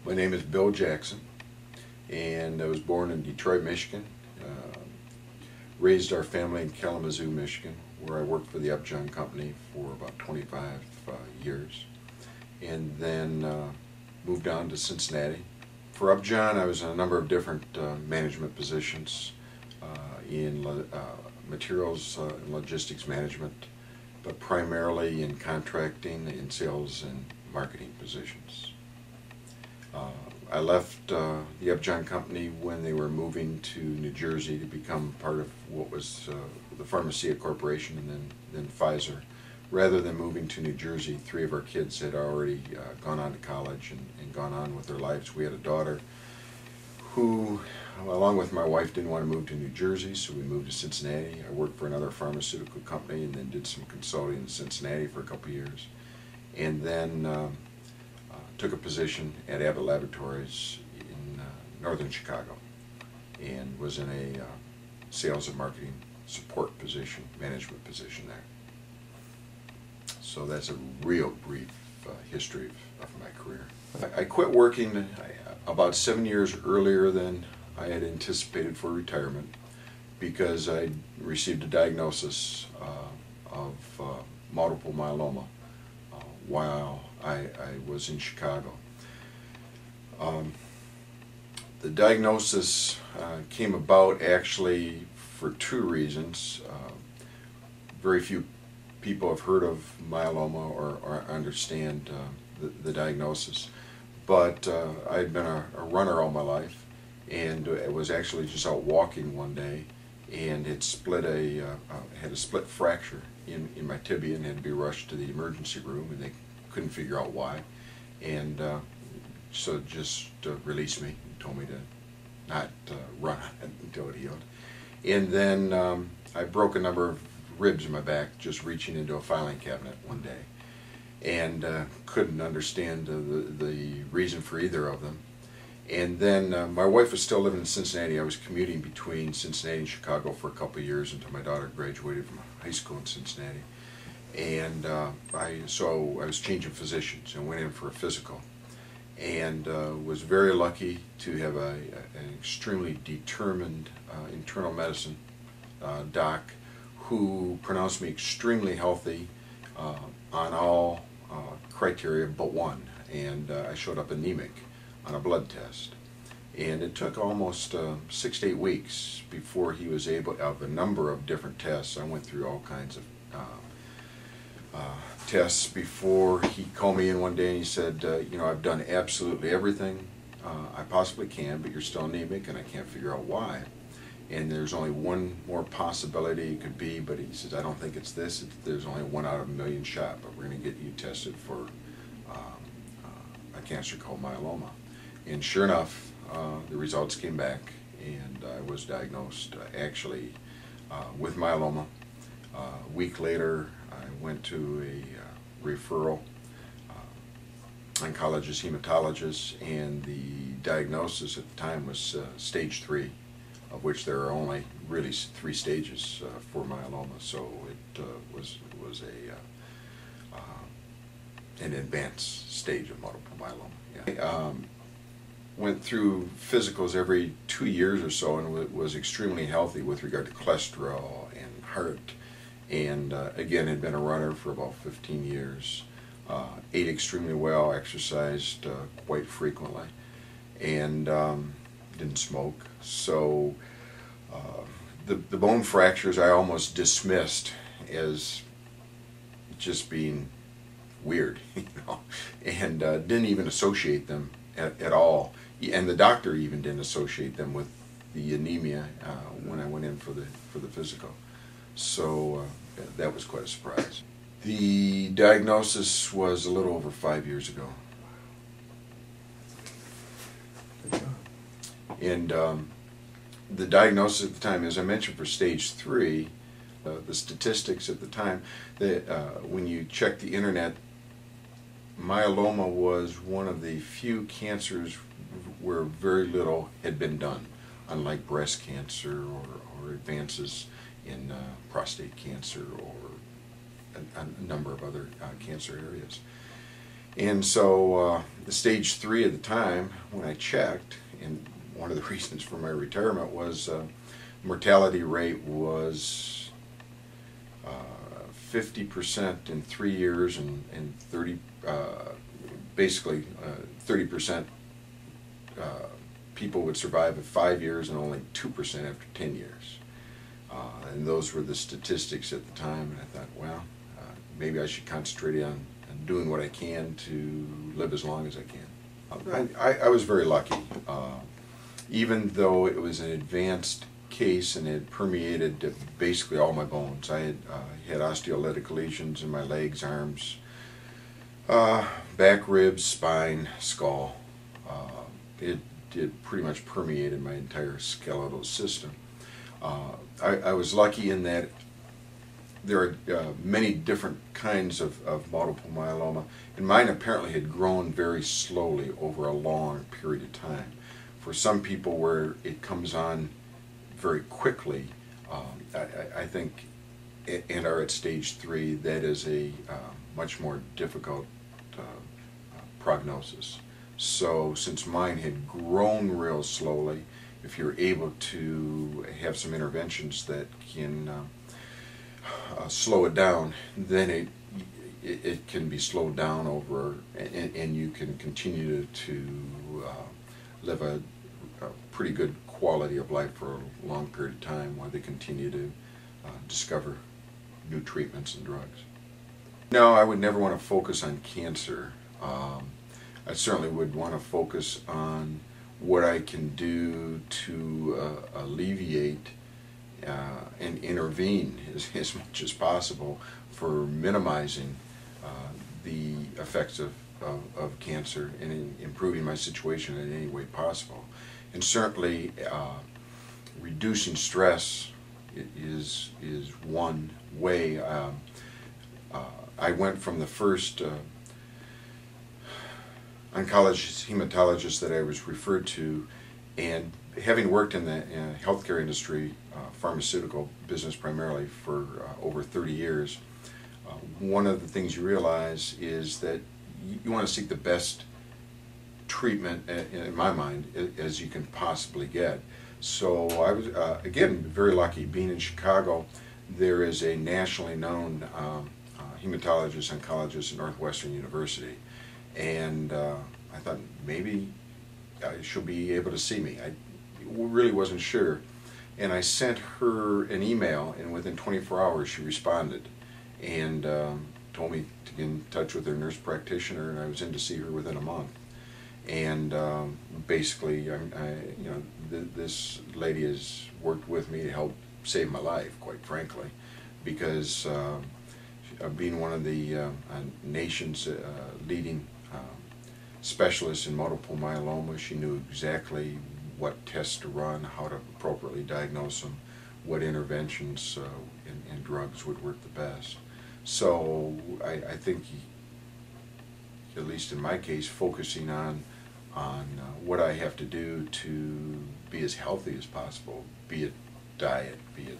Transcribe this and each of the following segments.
My name is Bill Jackson, and I was born in Detroit, Michigan. Raised our family in Kalamazoo, Michigan, where I worked for the Upjohn Company for about 25 years, and then moved on to Cincinnati. For Upjohn, I was in a number of different management positions in materials and logistics management, but primarily in contracting, in sales, and marketing positions. I left the Upjohn Company when they were moving to New Jersey to become part of what was the Pharmacia Corporation and then Pfizer. Rather than moving to New Jersey, 3 of our kids had already gone on to college and gone on with their lives. We had a daughter who, along with my wife, didn't want to move to New Jersey, so we moved to Cincinnati. I worked for another pharmaceutical company and then did some consulting in Cincinnati for a couple of years. And then took a position at Abbott Laboratories in northern Chicago and was in a sales and marketing support position, management position there. So that's a real brief history of my career. I quit working about 7 years earlier than I had anticipated for retirement because I received a diagnosis of multiple myeloma while I was in Chicago. The diagnosis came about actually for 2 reasons. Very few people have heard of myeloma or understand the diagnosis, but I had been a runner all my life, and I was actually just out walking one day, and it had a split fracture in my tibia and had to be rushed to the emergency room, and they couldn't figure out why, and so just released me and told me to not run on it until it healed. And then I broke a number of ribs in my back just reaching into a filing cabinet one day, and couldn't understand the reason for either of them. And then my wife was still living in Cincinnati. I was commuting between Cincinnati and Chicago for a couple of years until my daughter graduated from high school in Cincinnati. And so I was changing physicians and went in for a physical, and was very lucky to have an extremely determined internal medicine doc who pronounced me extremely healthy on all criteria but one, and I showed up anemic on a blood test. And it took almost 6 to 8 weeks before he was able, of a number of different tests. I went through all kinds of tests before he called me in one day and he said, you know, I've done absolutely everything I possibly can, but you're still anemic and I can't figure out why. And there's only one more possibility it could be, but he says, I don't think it's this. There's only 1 out of a million shot, but we're going to get you tested for a cancer called myeloma. And sure enough, the results came back, and I was diagnosed actually with myeloma. A week later, I went to a referral oncologist, hematologist, and the diagnosis at the time was stage 3, of which there are only really 3 stages for myeloma. So it was an advanced stage of multiple myeloma. Yeah. Went through physicals every 2 years or so and was extremely healthy with regard to cholesterol and heart, and again had been a runner for about 15 years, ate extremely well, exercised quite frequently, and didn't smoke. So the bone fractures I almost dismissed as just being weird, you know, and didn't even associate them at all. And the doctor even didn't associate them with the anemia when I went in for the physical. So that was quite a surprise. The diagnosis was a little over 5 years ago. Good job. And the diagnosis at the time, as I mentioned, for stage 3, the statistics at the time, when you check the internet, myeloma was one of the few cancers where very little had been done, unlike breast cancer or advances in prostate cancer or a number of other cancer areas. And so the stage 3 at the time, when I checked, and one of the reasons for my retirement was mortality rate was 50% in 3 years, and 30% people would survive at 5 years, and only 2% after 10 years. And those were the statistics at the time, and I thought, well, maybe I should concentrate on doing what I can to live as long as I can. I was very lucky. Even though it was an advanced case and it permeated basically all my bones. I had osteolytic lesions in my legs, arms, back, ribs, spine, skull. It pretty much permeated my entire skeletal system. I was lucky in that there are many different kinds of multiple myeloma, and mine apparently had grown very slowly over a long period of time. For some people where it comes on very quickly, I think, and are at stage 3, that is a much more difficult prognosis. So since mine had grown real slowly, if you're able to have some interventions that can slow it down, then it can be slowed down over, and you can continue to live a pretty good quality of life for a long period of time while they continue to discover new treatments and drugs. No, I would never want to focus on cancer. I certainly would want to focus on what I can do to alleviate and intervene as much as possible for minimizing the effects of cancer and in improving my situation in any way possible. And certainly reducing stress is one way. I went from the first oncologist, hematologist that I was referred to, and having worked in the healthcare industry, pharmaceutical business primarily, for over 30 years, one of the things you realize is that you want to seek the best treatment, in my mind, as you can possibly get. So I was, again, very lucky. Being in Chicago, there is a nationally known hematologist, oncologist at Northwestern University. And I thought maybe she'll be able to see me. I really wasn't sure. And I sent her an email, and within 24 hours she responded and told me to get in touch with her nurse practitioner, and I was in to see her within a month. And basically, this lady has worked with me to help save my life, quite frankly, because being one of the nation's leading specialists in multiple myeloma, she knew exactly what tests to run, how to appropriately diagnose them, what interventions and drugs would work the best. So I think, at least in my case, focusing on what I have to do to be as healthy as possible, be it diet, be it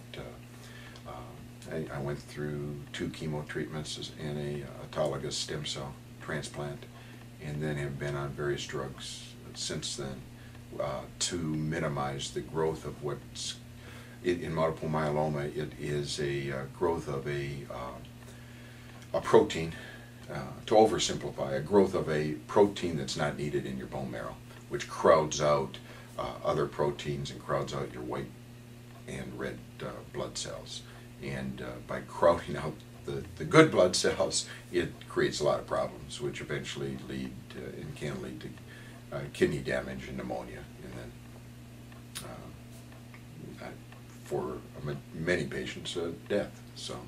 I went through 2 chemo treatments and a autologous stem cell transplant, and then have been on various drugs since then to minimize the growth of what's in multiple myeloma. It is a growth of a protein, to oversimplify, a growth of a protein that's not needed in your bone marrow, which crowds out other proteins and crowds out your white and red blood cells. And by crowding out the good blood cells, it creates a lot of problems, which eventually lead and can lead to kidney damage and pneumonia, and then for many patients, death. So.